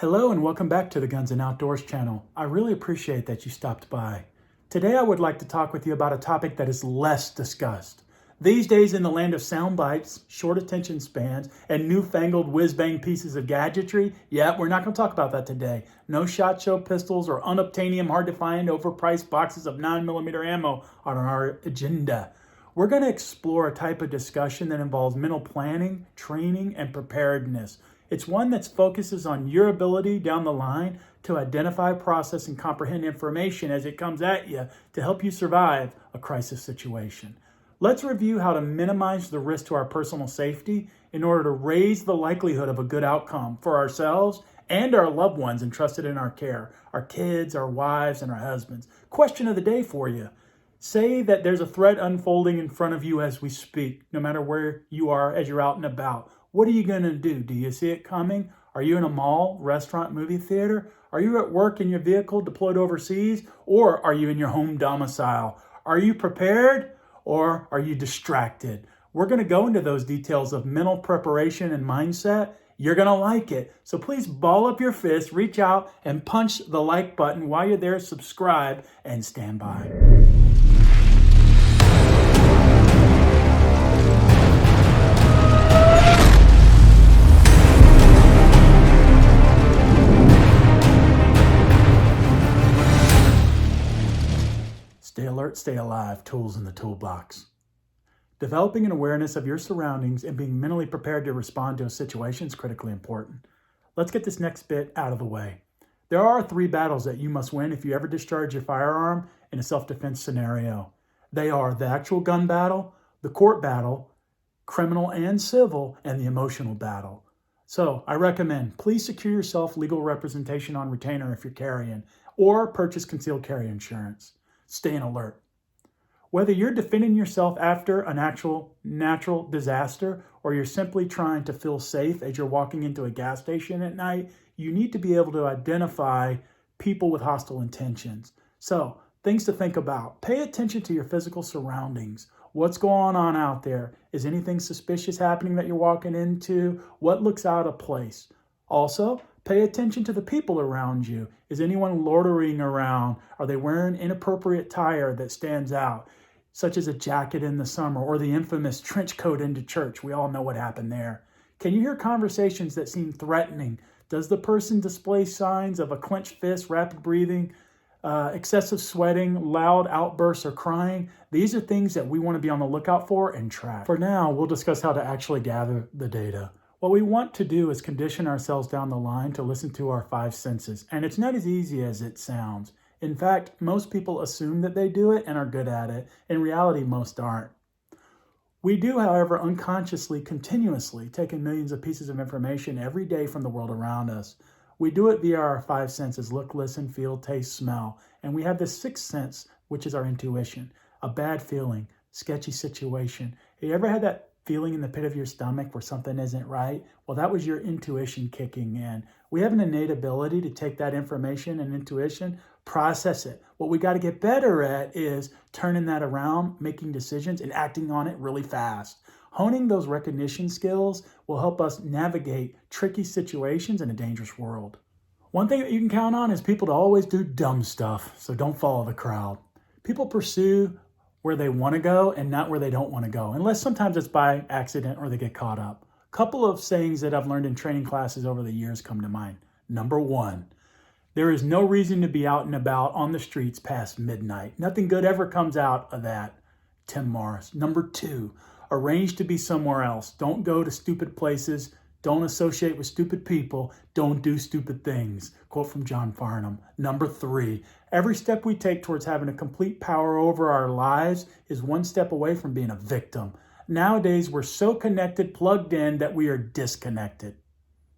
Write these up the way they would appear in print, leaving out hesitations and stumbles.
Hello and welcome back to the Guns and Outdoors channel. I really appreciate that you stopped by. Today I would like to talk with you about a topic that is less discussed. These days in the land of sound bites, short attention spans, and newfangled whiz-bang pieces of gadgetry, we're not going to talk about that today. No SHOT Show pistols or unobtainium, hard-to-find, overpriced boxes of 9mm ammo are on our agenda. We're going to explore a type of discussion that involves mental planning, training, and preparedness. It's one that focuses on your ability down the line to identify, process, and comprehend information as it comes at you to help you survive a crisis situation. Let's review how to minimize the risk to our personal safety in order to raise the likelihood of a good outcome for ourselves and our loved ones entrusted in our care, our kids, our wives, and our husbands. Question of the day for you. Say that there's a threat unfolding in front of you as we speak, no matter where you are as you're out and about. What are you going to do? Do you see it coming? Are you in a mall, restaurant, movie theater? Are you at work in your vehicle deployed overseas? Or are you in your home domicile? Are you prepared or are you distracted? We're going to go into those details of mental preparation and mindset. You're going to like it. So please ball up your fist, reach out and punch the like button. While you're there, subscribe and stand by. Stay alert, stay alive, tools in the toolbox. Developing an awareness of your surroundings and being mentally prepared to respond to a situation is critically important. Let's get this next bit out of the way. There are 3 battles that you must win if you ever discharge your firearm in a self-defense scenario. They are the actual gun battle, the court battle, criminal and civil, and the emotional battle. So I recommend, please secure yourself legal representation on retainer if you're carrying, or purchase concealed carry insurance. Staying alert. Whether you're defending yourself after an actual natural disaster or you're simply trying to feel safe as you're walking into a gas station at night, you need to be able to identify people with hostile intentions. So, things to think about. Pay attention to your physical surroundings. What's going on out there? Is anything suspicious happening that you're walking into? What looks out of place? Also, pay attention to the people around you. Is anyone loitering around? Are they wearing inappropriate attire that stands out, such as a jacket in the summer or the infamous trench coat into church? We all know what happened there. Can you hear conversations that seem threatening? Does the person display signs of a clenched fist, rapid breathing, excessive sweating, loud outbursts, or crying? These are things that we want to be on the lookout for and track. For now, we'll discuss how to actually gather the data. What we want to do is condition ourselves down the line to listen to our 5 senses, and it's not as easy as it sounds. In fact, most people assume that they do it and are good at it. In reality, most aren't. We do, however, unconsciously, continuously take in millions of pieces of information every day from the world around us. We do it via our 5 senses: look, listen, feel, taste, smell. And we have this 6th sense, which is our intuition. A bad feeling, sketchy situation. Have you ever had that feeling in the pit of your stomach where something isn't right? Well, that was your intuition kicking in. We have an innate ability to take that information and intuition, process it. What we got to get better at is turning that around, making decisions, and acting on it really fast. Honing those recognition skills will help us navigate tricky situations in a dangerous world. One thing that you can count on is people to always do dumb stuff, so don't follow the crowd. People pursue where they want to go and not where they don't want to go, unless sometimes it's by accident or they get caught up. A couple of sayings that I've learned in training classes over the years come to mind. Number 1, there is no reason to be out and about on the streets past midnight. Nothing good ever comes out of that. Tim Morris. Number 2, arrange to be somewhere else. Don't go to stupid places. Don't associate with stupid people. Don't do stupid things. Quote from John Farnham. Number 3, every step we take towards having a complete power over our lives is one step away from being a victim. Nowadays, we're so connected, plugged in, that we are disconnected.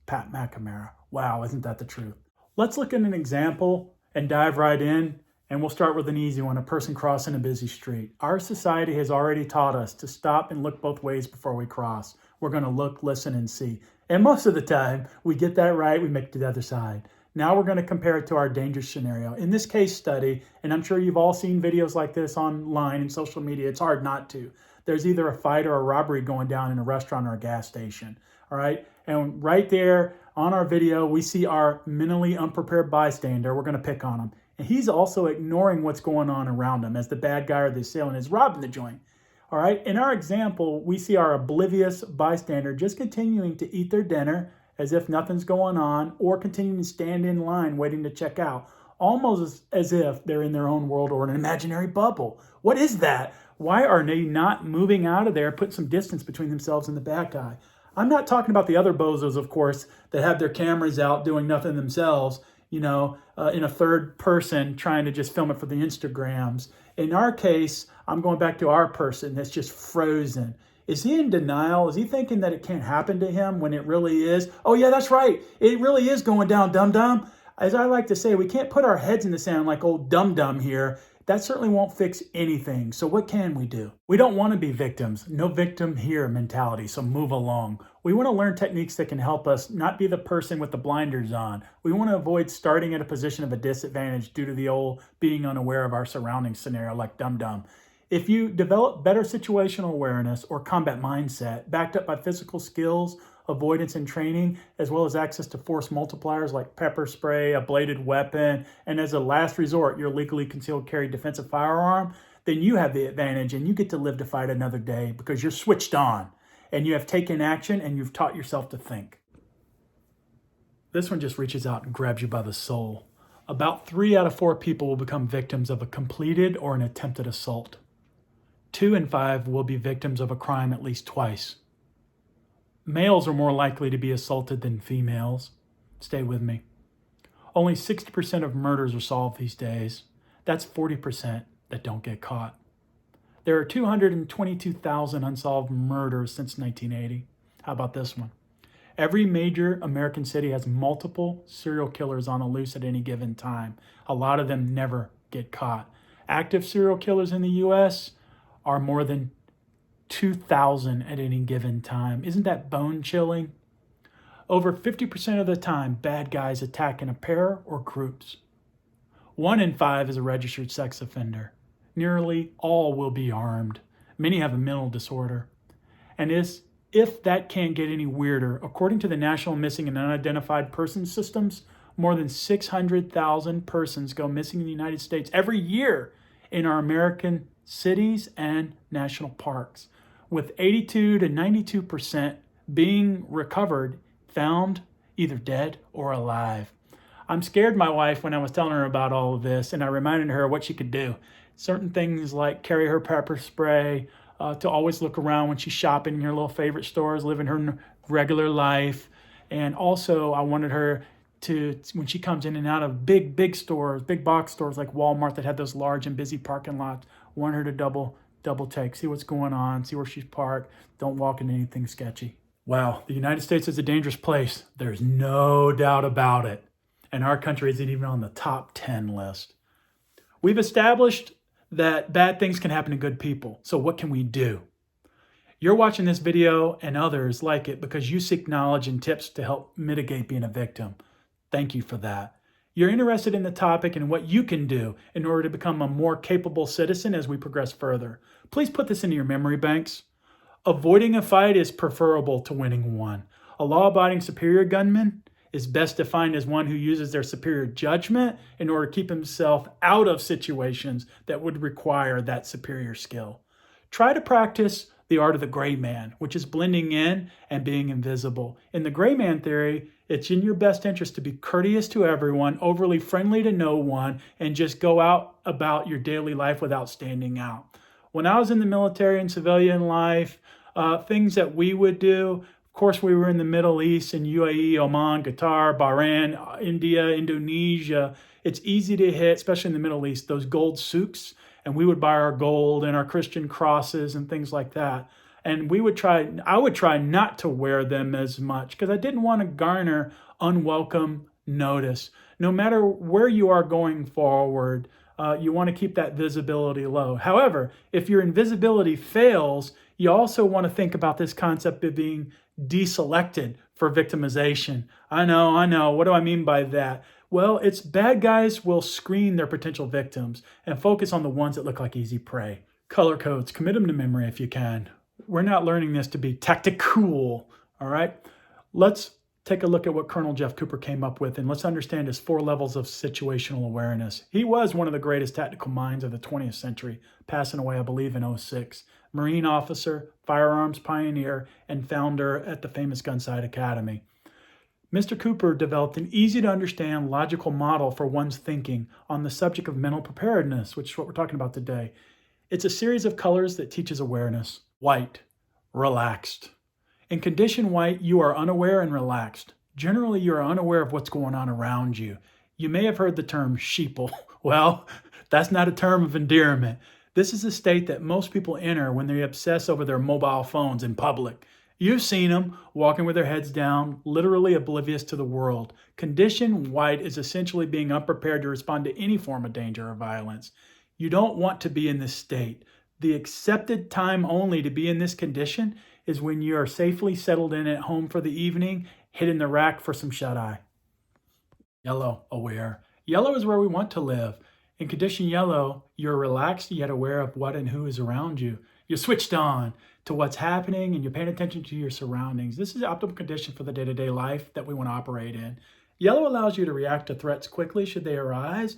Pat McNamara. Wow, isn't that the truth? Let's look at an example and dive right in. And we'll start with an easy one: a person crossing a busy street. Our society has already taught us to stop and look both ways before we cross. We're going to look, listen, and see. And most of the time, we get that right, we make it to the other side. Now we're going to compare it to our dangerous scenario. In this case study, and I'm sure you've all seen videos like this online and social media, it's hard not to. There's either a fight or a robbery going down in a restaurant or a gas station. All right. And right there On our video, we see our mentally unprepared bystander. We're going to pick on him. And he's also ignoring what's going on around him as the bad guy or the assailant is robbing the joint. All right, in our example, we see our oblivious bystander just continuing to eat their dinner as if nothing's going on, or continuing to stand in line waiting to check out, almost as if they're in their own world or an imaginary bubble. What is that? Why are they not moving out of there, putting some distance between themselves and the bad guy? I'm not talking about the other bozos, of course, that have their cameras out doing nothing themselves, in a third person trying to just film it for the Instagrams. In our case, I'm going back to our person that's just frozen. Is he in denial? Is he thinking that it can't happen to him when it really is? Oh yeah, that's right. It really is going down, dum-dum. As I like to say, we can't put our heads in the sand like old dum-dum here. That certainly won't fix anything. So what can we do? We don't want to be victims. No victim here mentality, so move along. We want to learn techniques that can help us not be the person with the blinders on. We want to avoid starting at a position of a disadvantage due to the old being unaware of our surroundings scenario like dum-dum. If you develop better situational awareness or combat mindset, backed up by physical skills, avoidance and training, as well as access to force multipliers like pepper spray, a bladed weapon, and as a last resort, your legally concealed carry defensive firearm, then you have the advantage and you get to live to fight another day because you're switched on and you have taken action and you've taught yourself to think. This one just reaches out and grabs you by the soul. About 3 out of 4 people will become victims of a completed or an attempted assault. 2 in 5 will be victims of a crime at least twice. Males are more likely to be assaulted than females. Stay with me. Only 60% of murders are solved these days. That's 40% that don't get caught. There are 222,000 unsolved murders since 1980. How about this one? Every major American city has multiple serial killers on the loose at any given time. A lot of them never get caught. Active serial killers in the U.S. are more than 2,000 at any given time. Isn't that bone-chilling? Over 50% of the time, bad guys attack in a pair or groups. 1 in 5 is a registered sex offender. Nearly all will be armed. Many have a mental disorder. And if that can't get any weirder, according to the National Missing and Unidentified Persons Systems, more than 600,000 persons go missing in the United States every year in our American cities and national parks, with 82 to 92% being recovered, found either dead or alive. I'm scared my wife when I was telling her about all of this, and I reminded her what she could do. Certain things like carry her pepper spray, to always look around when she's shopping in her little favorite stores, living her regular life. And also I wanted her to, when she comes in and out of big stores, big box stores like Walmart that have those large and busy parking lots, want her to double take, see what's going on, see where she's parked, don't walk into anything sketchy. Wow, the United States is a dangerous place. There's no doubt about it. And our country isn't even on the top 10 list. We've established that bad things can happen to good people. So what can we do? You're watching this video and others like it because you seek knowledge and tips to help mitigate being a victim. Thank you for that. You're interested in the topic and what you can do in order to become a more capable citizen as we progress further. Please put this into your memory banks. Avoiding a fight is preferable to winning one. A law-abiding superior gunman is best defined as one who uses their superior judgment in order to keep himself out of situations that would require that superior skill. Try to practice the art of the gray man, which is blending in and being invisible. In the gray man theory, it's in your best interest to be courteous to everyone, overly friendly to no one, and just go out about your daily life without standing out. When I was in the military and civilian life, things that we would do, of course, we were in the Middle East, in UAE, Oman, Qatar, Bahrain, India, Indonesia. It's easy to hit, especially in the Middle East, those gold souks. And we would buy our gold and our Christian crosses and things like that. And I would try not to wear them as much because I didn't want to garner unwelcome notice. No matter where you are going forward, you want to keep that visibility low. However, if your invisibility fails, you also want to think about this concept of being deselected for victimization. I know. What do I mean by that? Well, it's bad guys will screen their potential victims and focus on the ones that look like easy prey. Color codes, commit them to memory if you can. We're not learning this to be tactical, all right? Let's take a look at what Colonel Jeff Cooper came up with, and let's understand his 4 levels of situational awareness. He was one of the greatest tactical minds of the 20th century, passing away, I believe, in '06. Marine officer, firearms pioneer, and founder at the famous Gunsight Academy. Mr. Cooper developed an easy-to-understand logical model for one's thinking on the subject of mental preparedness, which is what we're talking about today. It's a series of colors that teaches awareness. White, relaxed. In condition white, you are unaware and relaxed. Generally, you are unaware of what's going on around you. You may have heard the term sheeple. Well, that's not a term of endearment. This is a state that most people enter when they obsess over their mobile phones in public. You've seen them walking with their heads down, literally oblivious to the world. Condition white is essentially being unprepared to respond to any form of danger or violence. You don't want to be in this state. The accepted time only to be in this condition is when you are safely settled in at home for the evening, hitting the rack for some shut-eye. Yellow, aware. Yellow is where we want to live. In condition yellow, you're relaxed yet aware of what and who is around you. You're switched on to what's happening and you're paying attention to your surroundings. This is the optimal condition for the day-to-day life that we want to operate in. Yellow allows you to react to threats quickly should they arise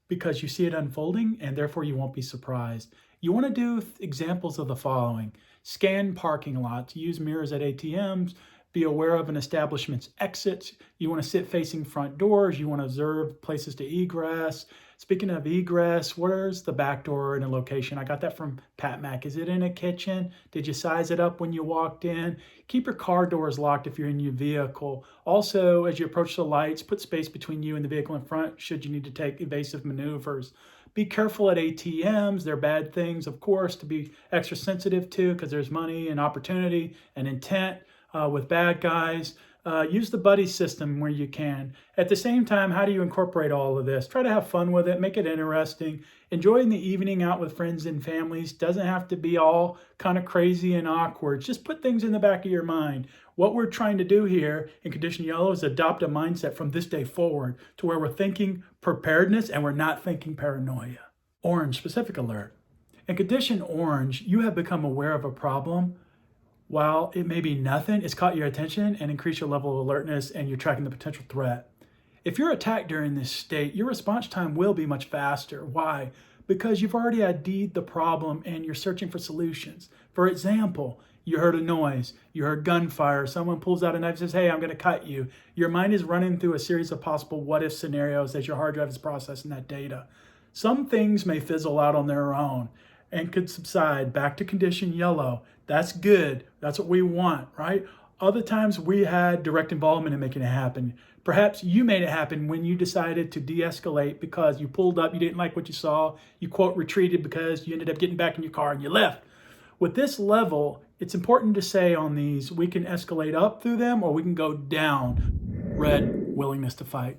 because you see it unfolding and therefore you won't be surprised. You want to do examples of the following. Scan parking lots, use mirrors at ATMs, be aware of an establishment's exits. You want to sit facing front doors. You want to observe places to egress. Speaking of egress, where's the back door in a location? I got that from Pat Mac. Is it in a kitchen? Did you size it up when you walked in? Keep your car doors locked if you're in your vehicle. Also, as you approach the lights, put space between you and the vehicle in front should you need to take evasive maneuvers. Be careful at ATMs. They're bad things, of course, to be extra sensitive to because there's money and opportunity and intent with bad guys. Use the buddy system where you can. At the same time, how do you incorporate all of this? Try to have fun with it, make it interesting. Enjoying the evening out with friends and families doesn't have to be all kind of crazy and awkward. Just put things in the back of your mind. What we're trying to do here in Condition Yellow is adopt a mindset from this day forward to where we're thinking preparedness and we're not thinking paranoia. Orange, specific alert. In Condition Orange, you have become aware of a problem. While it may be nothing, it's caught your attention and increased your level of alertness and you're tracking the potential threat. If you're attacked during this state, your response time will be much faster. Why? Because you've already ID'd the problem and you're searching for solutions. For example, you heard a noise, you heard gunfire, someone pulls out a knife and says, hey, I'm going to cut you. Your mind is running through a series of possible what-if scenarios as your hard drive is processing that data. Some things may fizzle out on their own and could subside back to Condition Yellow. That's good. That's what we want, right? Other times we had direct involvement in making it happen. Perhaps you made it happen when you decided to de-escalate because you pulled up, you didn't like what you saw, you quote retreated because you ended up getting back in your car and you left. With this level, it's important to say on these, we can escalate up through them or we can go down. Red, willingness to fight.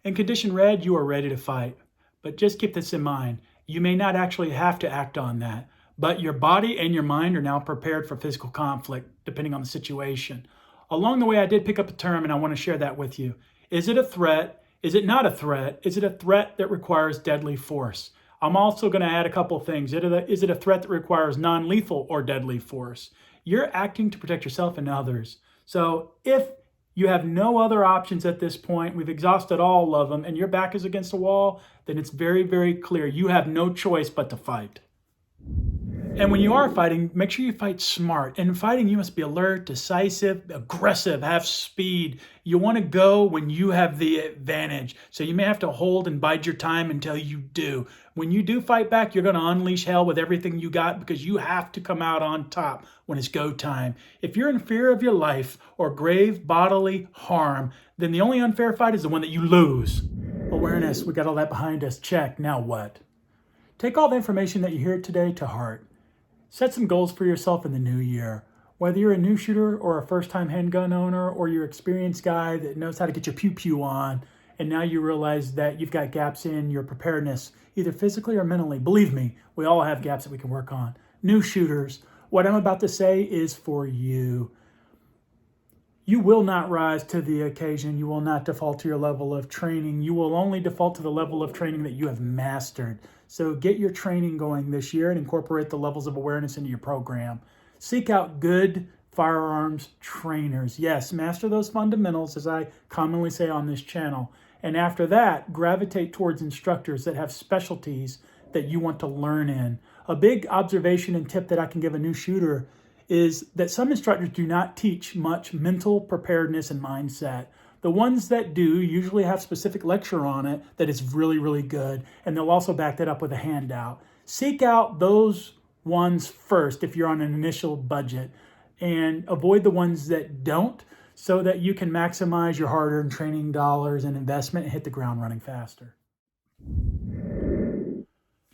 In Condition Red, you are ready to fight. But just keep this in mind. You may not actually have to act on that, but your body and your mind are now prepared for physical conflict, depending on the situation. Along the way, I did pick up a term, and I want to share that with you. Is it a threat? Is it not a threat? Is it a threat that requires deadly force? I'm also going to add a couple things. Is it a threat that requires non-lethal or deadly force? You're acting to protect yourself and others. So if you have no other options at this point, we've exhausted all of them, and your back is against the wall, then it's very, very clear. You have no choice but to fight. And when you are fighting, make sure you fight smart. And in fighting, you must be alert, decisive, aggressive, have speed. You want to go when you have the advantage. So you may have to hold and bide your time until you do. When you do fight back, you're going to unleash hell with everything you got because you have to come out on top when it's go time. If you're in fear of your life or grave bodily harm, then the only unfair fight is the one that you lose. Awareness, we got all that behind us. Check. Now what? Take all the information that you hear today to heart. Set some goals for yourself in the new year. Whether you're a new shooter or a first-time handgun owner or you're an experienced guy that knows how to get your pew-pew on, and now you realize that you've got gaps in your preparedness, either physically or mentally. Believe me, we all have gaps that we can work on. New shooters, what I'm about to say is for you. You will not rise to the occasion. You will not default to your level of training. You will only default to the level of training that you have mastered. So get your training going this year and incorporate the levels of awareness into your program. Seek out good firearms trainers. Yes, master those fundamentals, as I commonly say on this channel. And after that, gravitate towards instructors that have specialties that you want to learn in. A big observation and tip that I can give a new shooter is that some instructors do not teach much mental preparedness and mindset. The ones that do usually have specific lecture on it that is really, really good, and they'll also back that up with a handout. Seek out those ones first if you're on an initial budget, and avoid the ones that don't, so that you can maximize your hard-earned training dollars and investment and hit the ground running faster.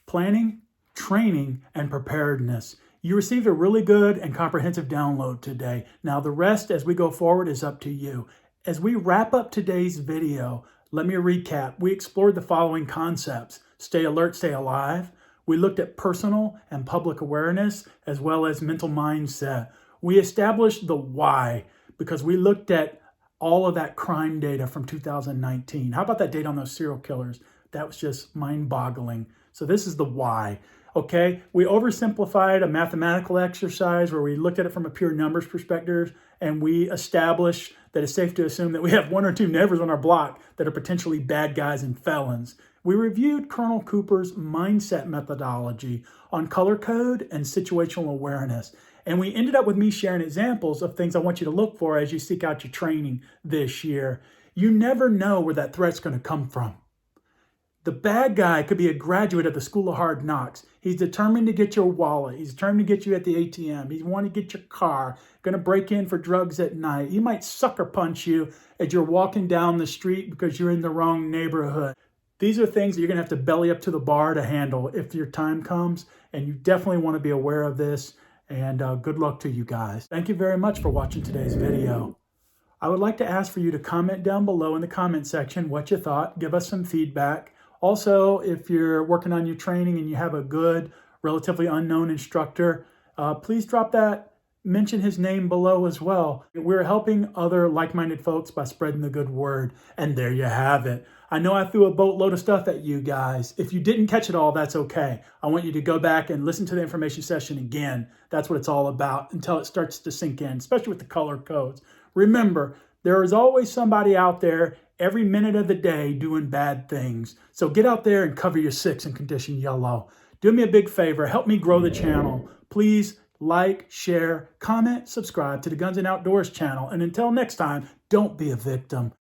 Planning, training, and preparedness. You received a really good and comprehensive download today. Now the rest as we go forward is up to you. As we wrap up today's video, let me recap. We explored the following concepts: stay alert, stay alive. We looked at personal and public awareness as well as mental mindset. We established the why because we looked at all of that crime data from 2019. How about that data on those serial killers? That was just mind-boggling. So this is the why. Okay, we oversimplified a mathematical exercise where we looked at it from a pure numbers perspective, and we established that it's safe to assume that we have one or two neighbors on our block that are potentially bad guys and felons. We reviewed Colonel Cooper's mindset methodology on color code and situational awareness. And we ended up with me sharing examples of things I want you to look for as you seek out your training this year. You never know where that threat's going to come from. The bad guy could be a graduate of the School of Hard Knocks. He's determined to get your wallet. He's determined to get you at the ATM. He wants to get your car, going to break in for drugs at night. He might sucker punch you as you're walking down the street because you're in the wrong neighborhood. These are things that you're going to have to belly up to the bar to handle if your time comes, and you definitely want to be aware of this. And good luck to you guys. Thank you very much for watching today's video. I would like to ask for you to comment down below in the comment section what you thought. Give us some feedback. Also, if you're working on your training and you have a good, relatively unknown instructor, please drop that, mention his name below as well. We're helping other like-minded folks by spreading the good word. And there you have it. I know I threw a boatload of stuff at you guys. If you didn't catch it all, that's okay. I want you to go back and listen to the information session again. That's what it's all about until it starts to sink in, especially with the color codes. Remember, there is always somebody out there every minute of the day doing bad things. So get out there and cover your six and condition yellow. Do me a big favor. Help me grow the channel. Please like, share, comment, subscribe to the Guns and Outdoors channel. And until next time, don't be a victim.